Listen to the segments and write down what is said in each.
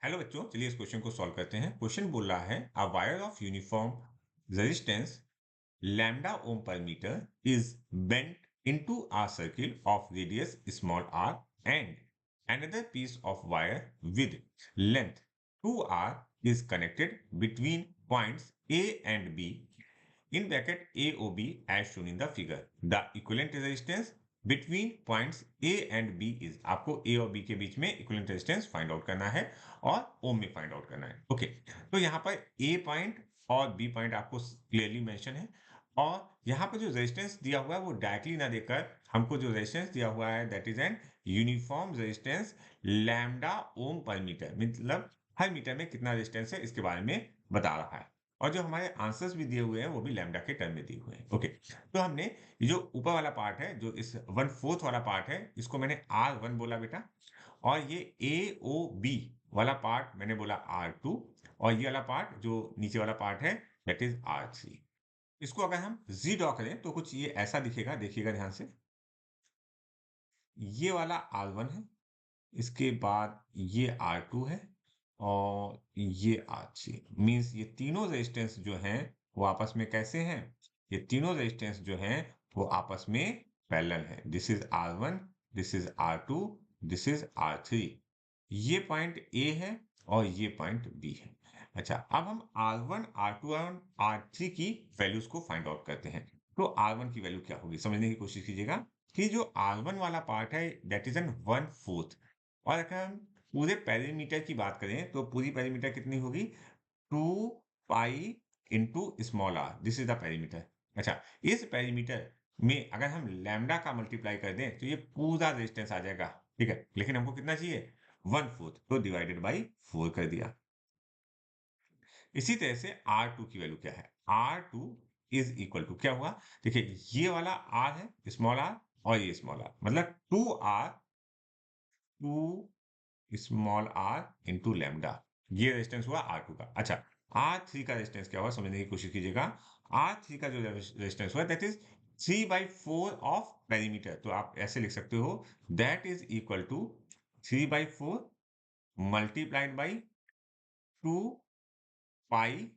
Hello बच्चों, चलिए इस क्वेश्चन को सॉल्व करते हैं। क्वेश्चन बोल रहा है a wire of uniform resistance lambda ohm per metre is bent into a circle of radius small r and another piece of wire with length 2r is connected between points A and B in bracket A O B as shown in the figure. The equivalent resistance between points A and B is आपको A और B के बीच में equivalent resistance find out करना है और ओम में find out करना है। ओके, तो यहाँ पर A पॉइंट और B पॉइंट आपको क्लियरली मेंशन है और यहाँ पर जो रेजिस्टेंस दिया हुआ है वो डायरेक्टली ना देकर हमको जो रेजिस्टेंस दिया हुआ है that is an uniform resistance lambda ohm per metre, मतलब हर मीटर में कितना रेजिस्टेंस है इसके बारे में बता रहा है। और जो हमारे आंसर्स भी दिए हुए हैं वो भी लैम्डा के टर्म में दिए हुए हैं। ओके, तो हमने ये जो ऊपर वाला पार्ट है, जो इस 1/4 वाला पार्ट है, इसको मैंने R1 बोला बेटा, और ये AOB वाला पार्ट मैंने बोला R2, और ये वाला पार्ट जो नीचे वाला पार्ट है दैट इज R3। इसको अगर हम जी ड्रॉ करें तो कुछ ये ऐसा दिखेगा, देखिएगा ध्यान से। ये वाला R1 है, इसके बाद ये R2 है और ये R3। मीन्स ये तीनों रेजिस्टेंस जो हैं वो आपस में कैसे हैं? ये तीनों रेजिस्टेंस जो हैं वो आपस में पैरेलल है। This is R1, this is R2, this is R3। ये पॉइंट A है और ये पॉइंट B है। अच्छा, अब हम R1, R2 और R3 की वैल्यूज को फाइंड आउट करते हैं। तो R1 की वैल्यू क्या होगी समझने की कोशिश कीजिएगा कि जो R1 वाला पार्ट है दैट इज एन 1/4, और अगर हम पूरे पेरीमीटर की बात करें तो पूरी पेरीमीटर कितनी होगी? 2 pi into small R, this is the perimeter. अच्छा, इस पेरीमीटर में अगर हम लैम्डा का मल्टीप्लाई कर दें तो ये पूरा रेजिस्टेंस आ जाएगा। ठीक है, लेकिन हमको कितना चाहिए? 1/4, तो डिवाइडेड बाई 4 कर दिया। इसी तरह से R2 की वैल्यू क्या है? R2 इज इक्वल टू क्या हुआ? देखिए, ये वाला R है, स्मॉल आर, और ये स्मॉल आर, मतलब 2R, 2 small R into lambda. ये रेजिस्टेंस हुआ R2 का। अच्छा, R3 का रेजिस्टेंस क्या हुआ समझने की कोशिश कीजिएगा। R3 का जो रेजिस्टेंस हुआ दैट इज 3/4 ऑफ पेरीमीटर। तो आप ऐसे लिख सकते हो that is equal to 3/4 multiplied by 2 pi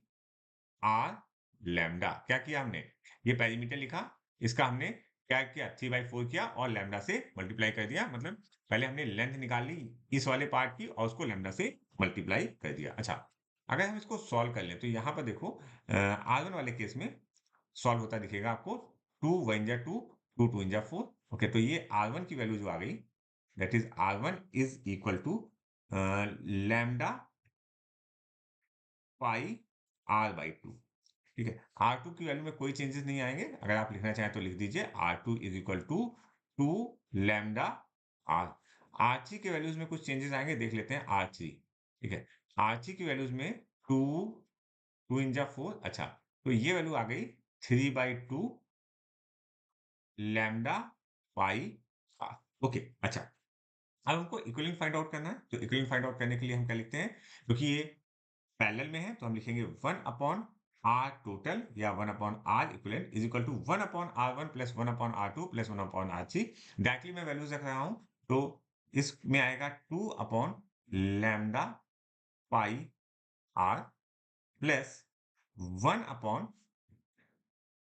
R lambda. क्या किया हमने? ये पेरीमीटर लिखा, इसका हमने क्या किया? 3/4 किया और लैम्डा से मल्टीप्लाई कर दिया। मतलब पहले हमने लेंथ निकाल ली इस वाले पार्ट की और उसको लैम्डा से मल्टीप्लाई कर दिया। अच्छा, अगर हम इसको सॉल्व कर लें तो यहाँ पर देखो, R1 वाले केस में सॉल्व होता दिखेगा आपको। 2 1 जा 2, 2 2 जा 4। ओके, तो ये R1 की वैल्यू जो आ गई that is R1 is equal to lambda pi R/2। ठीक है, R2 की वैल्यू में कोई चेंजेस नहीं आएंगे। अगर आप लिखना चाहें तो लिख दीजिए R2 is equal to 2 lambda R। R3 के वैल्यूज में कुछ चेंजेस आएंगे, देख लेते हैं R3। ठीक है, R3 की वैल्यूज में 2, 2 इन जा 4। अच्छा, तो ये वैल्यू आ गई 3/2 लैम्डा पाई R। ओके, अच्छा, अब हमको इक्विवेलेंट फाइंड आउट करना है। तो इक्विवेलेंट फाइंड आउट करने के लिए हम क्या लिखते हैं? क्योंकि ये पैरेलल में है तो हम लिखेंगे 1 अपॉन आर टोटल या 1 upon R equivalent is equal to 1 upon R1 plus 1 upon R2 plus 1 upon R3। Directly मैं वैल्यूज रख रहा हूं तो इसमें आएगा 2 upon lambda pi R plus 1 upon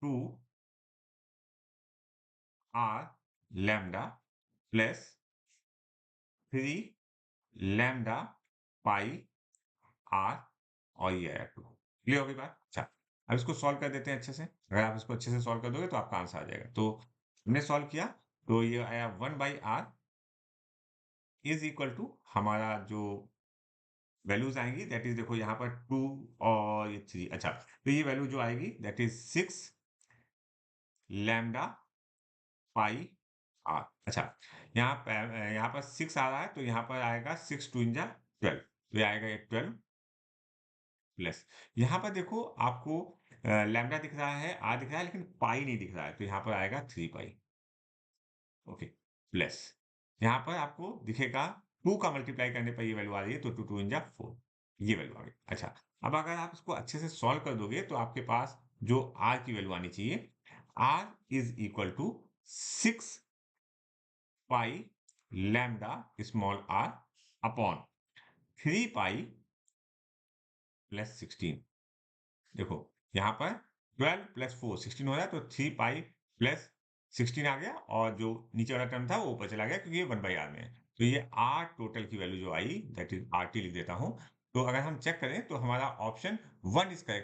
2 R lambda plus 3 lambda pi R, और ये आया 2। क्लियर होगी बात? अच्छा, अब इसको सॉल्व कर देते हैं अच्छे से। अगर आप इसको अच्छे से सॉल्व कर दोगे तो आपका आंसर आ जाएगा। तो हमने सॉल्व किया तो ये आया 1/r इज इक्वल टू हमारा जो वैल्यूज आएंगी दैट इज, देखो यहाँ पर 2 और ये 3। अच्छा, तो ये वैल्यू जो आएगी that is 6 lambda pi R. अच्छा, यहाँ पर 6 आ रहा है तो यहाँ पर आएगा 6 2 जा 12, तो ये आएगा ये 12 प्लस, यहाँ पर देखो आपको लैम्डा दिख रहा है, आर दिख रहा है, लेकिन पाई नहीं दिख रहा है, तो यहाँ पर आएगा 3 पाई। ओके, प्लस यहाँ पर आपको दिखेगा 2 का मल्टीप्लाई करने पर ये वैल्यू आ रही है, तो 2 2 इन जा 4, ये वैल्यू आ गई। अच्छा, अब अगर आप इसको अच्छे से सॉल्व कर दोगे तो आपके पास जो आर की वैल्यू आनी चाहिए, R is equal to 6 pi lambda small R upon 3 pi plus 16। देखो यहाँ पर 12 प्लस 4 16 हो रहा है, तो 3 पाई प्लस 16 आ गया, और जो नीचे वाला टर्म था वो ऊपर चला गया क्योंकि ये 1 बाई आर में है। तो ये आर टोटल की वैल्यू जो आई दैट इज आर टी लिख देता हूँ। तो अगर हम चेक करें तो हमारा ऑप्शन 1 इज करेक्ट